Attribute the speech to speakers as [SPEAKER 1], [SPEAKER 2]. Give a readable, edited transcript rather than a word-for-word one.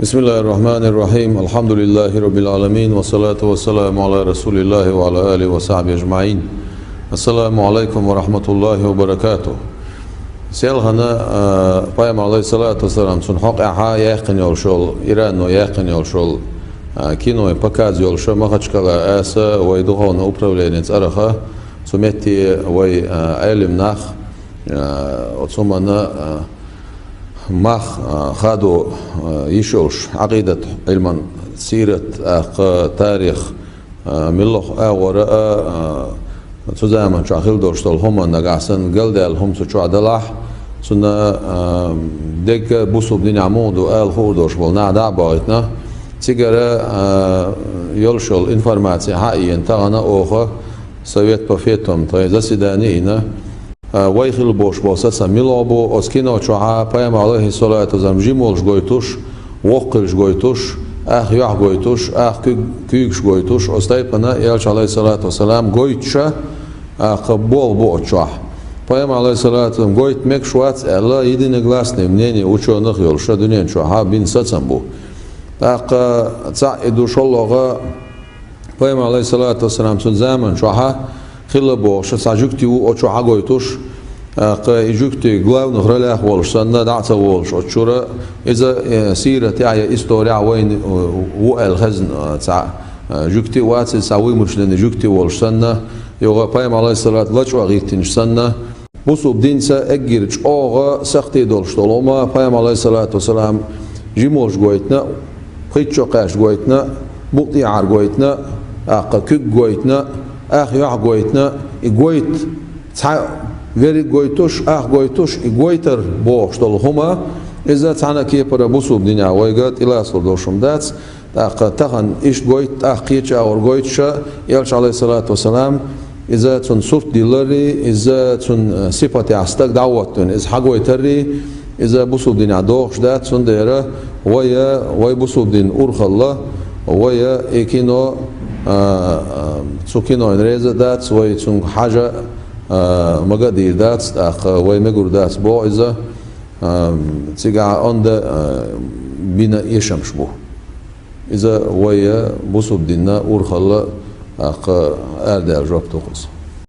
[SPEAKER 1] بسم الله الرحمن الرحيم. الحمد لله رب العالمين والصلاة والسلام على رسول الله وعلى آله وصحبه أجمعين. السلام عليكم ورحمة الله وبركاته. سيالهنا بايم عليه الصلاة والسلام سن حق إحا يقن يولشول إيران يقن يولشول كينو يبكاز يولشو مخشكلا آسا ويدوهون أبرولينيت أرخا سميتي وي علم ناخ وصمنا ماخ خادو يشوش عقيدة علما سيرة تاريخ ملخ وراء تزامن شاخيل دوشتل هم نقاسن قلدال هم سوچو دلاح سنة ديك بوسو بدين عمود وآل خوردوش بولنا دا باغتنا تيجرى يلشل انفورماتي حقيقي انتغنا اوخا سويت بفيتهم طيب زسيدانينا ويخل بوش بوساسا ميلوبو اسكينو چوها پايم عليه الصلاة والسلام جيمولش گويتوش وقلش گويتوش اخ يح گويتوش اخ كيكش گويتوش استايبنا يالش عليه الصلاة والسلام گويتشا قبول بو چوح پايم عليه الصلاة والسلام گويت مك شوات الا единогласное мнение ученых يلش دنيا چوها بين ساتسن بو اق تعيدو شلوغا پايم عليه الصلاة والسلام سن زمن چوها خلبو شساجوكتي وچوها گويتوش يجوكتي главных ролях волшебно даться волш отчура إذا سيرة تاعي история وين والخزن تاع جوكتي واتس سوي مشلن جوكتي волшебно يوغا بايم عليه الصلاة لچوا غيتنش سنة بوسو بدينسا اجيرچ اوغا سختي دولشتولوما بايم عليه الصلاة والسلام جيموش گويتنا خيچو قاش گويتنا بوطي عار گويتنا اق كوك گويتنا اخ يح گويتنا گويت غير گويتوش اخ گويتوش گويتر بوشتل هما اذا تانا كي برا بوسو بدينا ويغات الى صدوشم دات اق تخن ايش گويت اخ كيچا اور گويتشا يالش عليه الصلاة والسلام اذا تن صوت ديلري اذا تن صفاتي استك دعوتن از حگويتري اذا بوسو بدينا دوخش دات تن ديرا وي بوسو بدين اورخلا ويا اكينو سوكينو انريزا دات وي تن حاجه مقادير دات اخ وي مقر دات بو اذا تيجا عند بنا يشمش بو اذا وي بوسو بدينا اورخلا اخ اردال جوب توخص